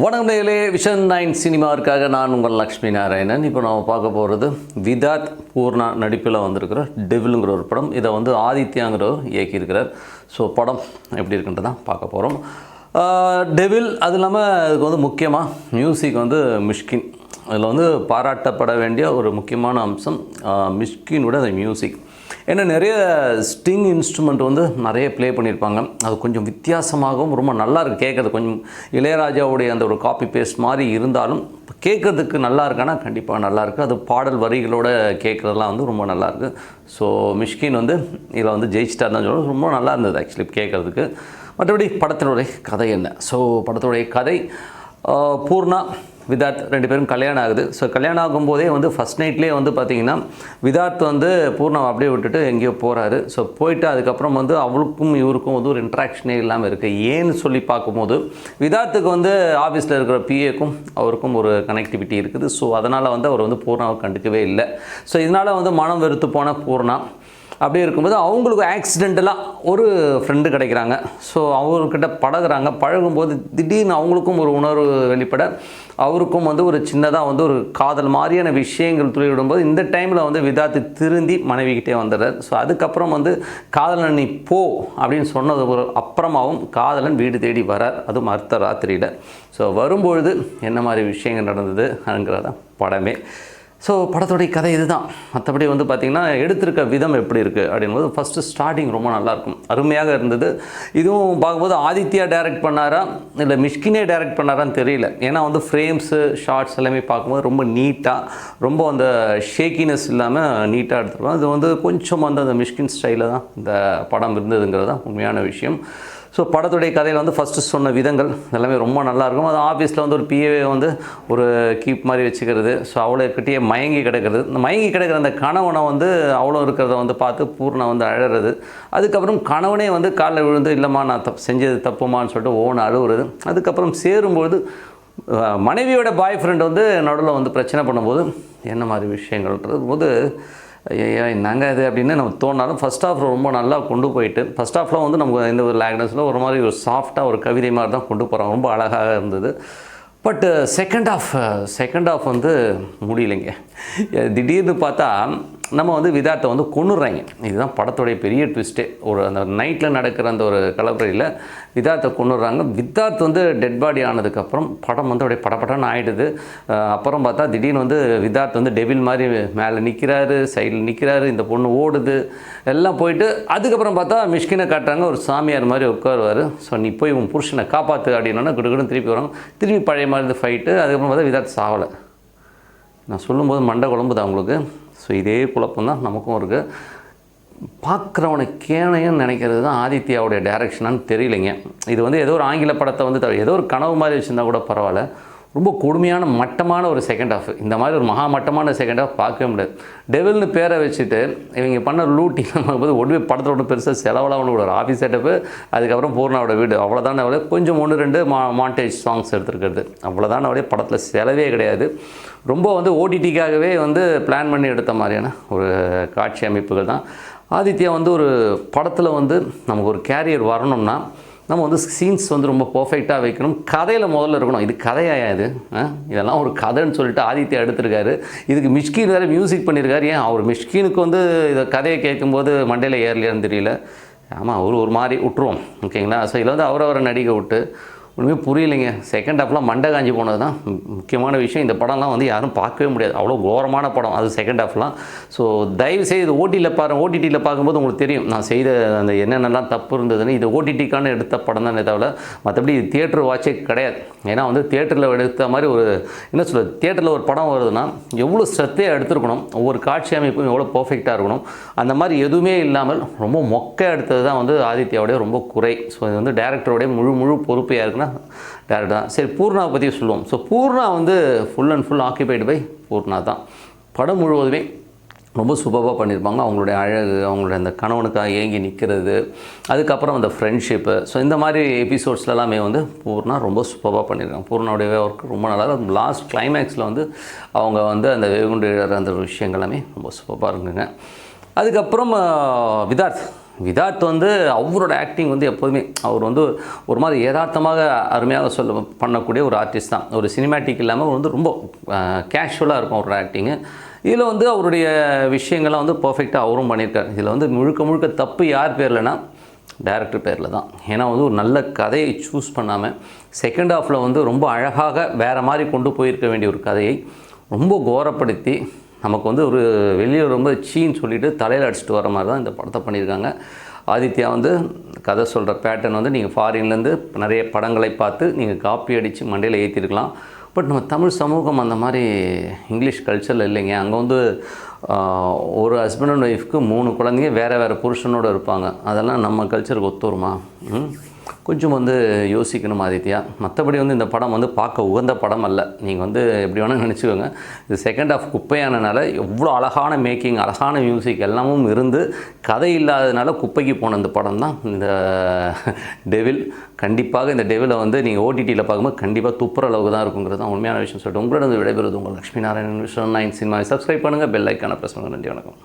வணக்கம் நேயர்களே, விஷன் 9 சினிமாவிற்காக நான் உங்கள் லக்ஷ்மி நாராயணன். இப்போ நம்ம பார்க்க போகிறது விதாத் பூர்ணா நடிப்பில் வந்திருக்கிற டெவிலுங்கிற ஒரு படம். இதை வந்து ஆதித்யாங்கிறவர் இயக்கியிருக்கிறார். ஸோ படம் எப்படி இருக்குன்ட்டு தான் பார்க்க போகிறோம். டெவில் அது இல்லாமல் இதுக்கு வந்து முக்கியமாக மியூசிக் வந்து மிஷ்கின். அதில் வந்து பாராட்டப்பட வேண்டிய ஒரு முக்கியமான அம்சம் மிஷ்கினோட அந்த மியூசிக். ஏன்னா நிறைய ஸ்டிங் இன்ஸ்ட்ருமெண்ட் வந்து நிறைய ப்ளே பண்ணியிருப்பாங்க. அது கொஞ்சம் வித்தியாசமாகவும் ரொம்ப நல்லா இருக்குது கேட்குறது. கொஞ்சம் இளையராஜாவுடைய அந்த ஒரு காப்பி பேஸ்ட் மாதிரி இருந்தாலும் கேட்குறதுக்கு நல்லா இருக்கானா கண்டிப்பாக நல்லாயிருக்கு. அது பாடல் வரிகளோடு கேட்குறதுலாம் வந்து ரொம்ப நல்லாயிருக்கு. ஸோ மிஷ்கின் வந்து இதில் வந்து ஜெயிச்சிட்டார் தான் சொல்லுவோம். ரொம்ப நல்லா இருந்தது ஆக்சுவலி கேட்குறதுக்கு. மற்றபடி படத்தினுடைய கதை என்ன? ஸோ படத்துடைய கதை பூர்ணா விதாத் 2 பேரும் கல்யாணம் ஆகுது. ஸோ கல்யாணம் ஆகும்போதே வந்து ஃபஸ்ட் நைட்லேயே வந்து பார்த்திங்கன்னா விதாத் வந்து பூர்ணாவை அப்படியே விட்டுட்டு எங்கேயோ போகிறாரு. ஸோ போயிட்டு அதுக்கப்புறம் வந்து அவளுக்கும் இவருக்கும் வந்து ஒரு இன்ட்ராக்ஷனே இல்லாமல் இருக்குது. ஏன்னு சொல்லி பார்க்கும்போது விதாத்துக்கு வந்து ஆஃபீஸில் இருக்கிற பிஏக்கும் அவருக்கும் ஒரு கனெக்டிவிட்டி இருக்குது. ஸோ அதனால் வந்து அவர் வந்து பூர்ணாவை கண்டுக்கவே இல்லை. ஸோ இதனால் வந்து மனம் வெறுத்து போன பூர்ணா அப்படி இருக்கும்போது அவங்களுக்கு ஆக்சிடென்டலாக ஒரு ஃப்ரெண்டு கிடைக்கிறாங்க. ஸோ அவர்கிட்ட பழகும்போது திடீர்னு அவங்களுக்கும் ஒரு உணர்வு வெளிப்பட அவருக்கும் வந்து ஒரு சின்னதாக வந்து ஒரு காதல் மாதிரியான விஷயங்கள் துளிவிடும்போது இந்த டைமில் வந்து விதாத்து திருந்தி மனைவிக்கிட்டே வந்துடுறார். ஸோ அதுக்கப்புறம் வந்து காதலன் நீ போ அப்படின்னு சொன்னது ஒரு அப்புறமாவும் காதலன் வீடு தேடி வரார். அதுவும் அர்த்த ராத்திரியில். ஸோ வரும்பொழுது என்ன மாதிரி விஷயங்கள் நடந்ததுங்கிறதான் படமே. ஸோ படத்துடைய கதை இதுதான். மற்றபடி வந்து பார்த்திங்கன்னா எடுத்திருக்க விதம் எப்படி இருக்குது அப்படின்போது ஃபஸ்ட்டு ஸ்டார்டிங் ரொம்ப நல்லாயிருக்கும், அருமையாக இருந்தது. இதுவும் பார்க்கும்போது ஆதித்யா டைரக்ட் பண்ணாரா இல்லை மிஷ்கினே டைரக்ட் பண்ணாரான்னு தெரியல. ஏன்னா வந்து ஃப்ரேம்ஸு ஷார்ட்ஸ் எல்லாமே பார்க்கும்போது ரொம்ப நீட்டாக, ரொம்ப அந்த ஷேக்கினஸ் இல்லாமல் நீட்டாக எடுத்துருக்கோம். இது வந்து கொஞ்சம் வந்து அந்த மிஷ்கின் ஸ்டைலில் தான் இந்த படம் இருந்ததுங்கிறது தான் உண்மையான விஷயம். ஸோ படத்துடைய கதையில் வந்து ஃபஸ்ட்டு சொன்ன விதங்கள் எல்லாமே ரொம்ப நல்லாயிருக்கும். அது ஆஃபீஸில் வந்து ஒரு பிஏவை வந்து ஒரு கீப் மாதிரி வச்சுக்கிறது. ஸோ அவளைக்கிட்டேயே மயங்கி கிடக்கிறது. இந்த மயங்கி கிடக்கிற அந்த கணவனை வந்து அவ்வளோ இருக்கிறத வந்து பார்த்து பூர்ணா வந்து அழறது. அதுக்கப்புறம் கணவனே வந்து காலில் விழுந்து இல்லைம்மா நான் செஞ்சது தப்புமான்னு சொல்லிட்டு ஓன அழுகுறது. அதுக்கப்புறம் சேரும்போது மனைவியோட பாய் ஃப்ரெண்ட் வந்து நடுவில் வந்து பிரச்சனை பண்ணும்போது என்ன மாதிரி விஷயங்கள்ன்றது போது ஐயா என்னங்க இது அப்படின்னு நம்ம தோணாலும் ஃபஸ்ட் ஹாஃப் ரொம்ப நல்லா கொண்டு போயிட்டு ஃபஸ்ட் ஹாஃபில் வந்து நமக்கு இந்த ஒரு லேக்னஸில் ஒரு மாதிரி ஒரு சாஃப்டாக ஒரு கவிதை மாதிரி தான் கொண்டு போகிறாங்க. ரொம்ப அழகாக இருந்தது. பட் செகண்ட் ஹாஃப் வந்து முடியலைங்க. திடீர்னு பார்த்தா நம்ம வந்து விதாத்தை வந்து கொன்னுடுறாங்க. இதுதான் படத்துடைய பெரிய ட்விஸ்ட்டே. ஒரு அந்த நைட்டில் நடக்கிற அந்த ஒரு கலவரையில் விதாத்தை கொன்னுடுறாங்க. விதாத் வந்து டெட் பாடி ஆனதுக்கப்புறம் படம் வந்து அப்படியே படப்படன்னு ஆகிடுது. அப்புறம் பார்த்தா திடீர்னு வந்து விதாத் வந்து டெவில் மாதிரி மேலே நிற்கிறாரு, சைடில் நிற்கிறாரு, இந்த பொண்ணு ஓடுது, எல்லாம் போயிட்டு அதுக்கப்புறம் பார்த்தா மிஷ்கினை காட்டுறாங்க. ஒரு சாமியார் மாதிரி உட்காருவார். ஸோ நீ போய் உன் புருஷனை காப்பாற்று அப்படின்னா கிடுக்கிடும் திருப்பி வராங்க. திருப்பி பழைய மாதிரி ஃபைட்டு. அதுக்கப்புறம் பார்த்தா விதாத் சாவலை. நான் சொல்லும்போது மண்டை குழம்புது அவங்களுக்கு. ஸோ இதே குழப்பம் தான் நமக்கும் இருக்குது. பார்க்குறவனை கேனையும் நினைக்கிறது தான் ஆதித்யாவுடைய டைரக்ஷனான்னு தெரியலைங்க. இது வந்து ஏதோ ஒரு ஆங்கில படத்தை வந்து ஏதோ ஒரு கனவு மாதிரி வச்சுருந்தா கூட பரவாயில்ல. ரொம்ப கொடுமையான மட்டமான ஒரு செகண்ட் ஹாஃப். இந்த மாதிரி ஒரு மகா மட்டமான செகண்ட் ஹாஃப் பார்க்கவே முடியாது. டெவில்னு பேரை வச்சுட்டு இவங்க பண்ண லூட்டி போது ஒன்று படத்தில் ஒன்று பெருசாக செலவெல்லாம் ஒன்று ஒரு ஆஃபீஸ் செட்டப்பு, அதுக்கப்புறம் பூர்ணாவோட வீடு, அவ்வளோதான அவளே கொஞ்சம் 1-2 மாண்டேஜ் சாங்ஸ் எடுத்துருக்கிறது, அவ்வளோதான அவளே. படத்தில் செலவே கிடையாது. ரொம்ப வந்து ஓடிடிக்காகவே வந்து பிளான் பண்ணி எடுத்த மாதிரியான ஒரு காட்சி அமைப்புகள் தான். ஆதித்யா வந்து ஒரு படத்தில் வந்து நமக்கு ஒரு கேரியர் வரணும்னா நம்ம வந்து சீன்ஸ் வந்து ரொம்ப பர்ஃபெக்டாக வைக்கணும். கதையில் முதல்ல இருக்கணும். இது கதையாக இது இதெல்லாம் ஒரு கதைன்னு சொல்லிட்டு ஆதித்யா எடுத்திருக்காரு. இதுக்கு மிஷ்கின் வேறு மியூசிக் பண்ணியிருக்காரு. ஏன் அவர் மிஷ்கினுக்கு வந்து இதை கதையை கேட்கும்போது மண்டையில் ஏறலையான்னு தெரியல. ஆமாம், ஒரு மாதிரி விட்டுருவோம், ஓகேங்களா. ஸோ இதில் வந்து அவரை நடிக்க விட்டு ஒன்றுமே புரியலைங்க. செகண்ட் ஹாஃப்லாம் மண்டை காஞ்சி போனது தான் முக்கியமான விஷயம். இந்த படம்லாம் வந்து யாரும் பார்க்கவே முடியாது, அவ்வளோ கோரமான படம் அது செகண்ட் ஹாஃப்லாம். ஸோ தயவுசெய்து ஓடிடியில் பார்க்கும்போது உங்களுக்கு தெரியும் நான் செய்த அந்த என்னென்னலாம் தப்பு இருந்ததுன்னு. இது ஓடிடிக்கான எடுத்த படம் தானே தவிர மற்றபடி இது தியேட்டர் வாட்சே கிடையாது. ஏன்னா வந்து தியேட்டரில் எடுத்த மாதிரி ஒரு என்ன சொல்கிறது, தியேட்டரில் ஒரு படம் வருதுன்னா எவ்வளோ ஸ்ரத்தையாக எடுத்துருக்கணும், ஒவ்வொரு காட்சி அமைப்பும் எவ்வளோ பர்ஃபெக்டாக இருக்கணும். அந்த மாதிரி எதுவுமே இல்லாமல் ரொம்ப மொக்க எடுத்தது தான் வந்து ஆதித்யாவுடைய ரொம்ப குறை. ஸோ இது வந்து டேரக்டருடைய முழு பொறுப்பையாக இருக்குன்னா டேரக்டர் தான். சரி, பூர்ணாவை பற்றி சொல்லுவோம். ஸோ பூர்ணா வந்து ஃபுல் அண்ட் ஃபுல் ஆக்கியபைடு பை பூர்ணா தான். படம் முழுவதுமே ரொம்ப சூப்பராக பண்ணியிருப்பாங்க. அவங்களுடைய அழகு, அவங்களுடைய அந்த கணவனுக்காக ஏங்கி நிற்கிறது, அதுக்கப்புறம் அந்த ஃப்ரெண்ட்ஷிப்பு. ஸோ இந்த மாதிரி எபிசோட்ஸ்லலாமே வந்து பூர்ணா ரொம்ப சூப்பராக பண்ணியிருக்காங்க. பூர்ணாவுடைய ஒர்க் ரொம்ப நல்லா இருக்கும். லாஸ்ட் கிளைமேக்ஸில் வந்து அவங்க வந்து அந்த வேகுண்டு அந்த விஷயங்கள் எல்லாமே ரொம்ப சூப்பராக இருக்குங்க. அதுக்கப்புறம் விதார்த் வந்து அவரோட ஆக்டிங் வந்து எப்போதுமே அவர் வந்து ஒரு மாதிரி யதார்த்தமாக அருமையாக பண்ணக்கூடிய ஒரு ஆர்டிஸ்ட் தான். ஒரு சினிமேட்டிக் இல்லாமல் வந்து ரொம்ப கேஷுவலாக இருக்கும் அவரோட ஆக்டிங்கு. இதில் வந்து அவருடைய விஷயங்கள்லாம் வந்து பர்ஃபெக்டாக அவரும் பண்ணியிருக்கார். இதில் வந்து முழுக்க முழுக்க தப்பு யார் பேர்லனா டைரக்டர் பேரில் தான். ஏன்னா வந்து ஒரு நல்ல கதையை சூஸ் பண்ணாமல் செகண்ட் ஹாஃபில் வந்து ரொம்ப அழகாக வேறு மாதிரி கொண்டு போயிருக்க வேண்டிய ஒரு கதையை ரொம்ப கோரப்படுத்தி நமக்கு வந்து ஒரு வெளியே ரொம்ப சீன்னு சொல்லிவிட்டு தலையில் அடிச்சுட்டு வர மாதிரி தான் இந்த படத்தை பண்ணியிருக்காங்க. ஆதித்யா வந்து கதை சொல்கிற பேட்டர்ன் வந்து நீங்கள் ஃபாரின்லேருந்து நிறைய படங்களை பார்த்து நீங்கள் காப்பி அடித்து மண்டையில் ஏற்றிருக்கலாம். பட் நம்ம தமிழ் சமூகம் அந்த மாதிரி இங்கிலீஷ் கல்ச்சரில் இல்லைங்க. அங்கே வந்து ஒரு ஹஸ்பண்ட் அண்ட் ஒய்ஃப்க்கு 3 குழந்தைங்க வேறு புருஷனோடு இருப்பாங்க. அதெல்லாம் நம்ம கல்ச்சருக்கு ஒத்து வருமா? கொஞ்சம் வந்து யோசிக்கணும் ஆதித்யா. மற்றபடி வந்து இந்த படம் வந்து பார்க்க உகந்த படம் அல்ல. நீங்கள் வந்து எப்படி வேணால் நினச்சிக்கோங்க. இது செகண்ட் ஹாஃப் குப்பையானனால எவ்வளோ அழகான மேக்கிங், அழகான மியூசிக் எல்லாமும் இருந்து கதை இல்லாததுனால குப்பைக்கு போன இந்த படம் தான் இந்த டெவில். கண்டிப்பாக இந்த டெவிலை வந்து நீங்கள் ஓடிடியில் பார்க்கும்போது கண்டிப்பாக துப்புற அளவுக்கு தான் இருக்குங்கிறது தான் உண்மையான விஷயம். சொல்லிட்டு உங்களோட விடைபெறுவது உங்கள் லக்ஷ்மி நாராயணன். விஷன் 9 சினிமாவை சப்ஸ்கிரைப் பண்ணுங்கள், பெல் ஐக்கானை ப்ரெஸ் பண்ணுங்கள். நன்றி, வணக்கம்.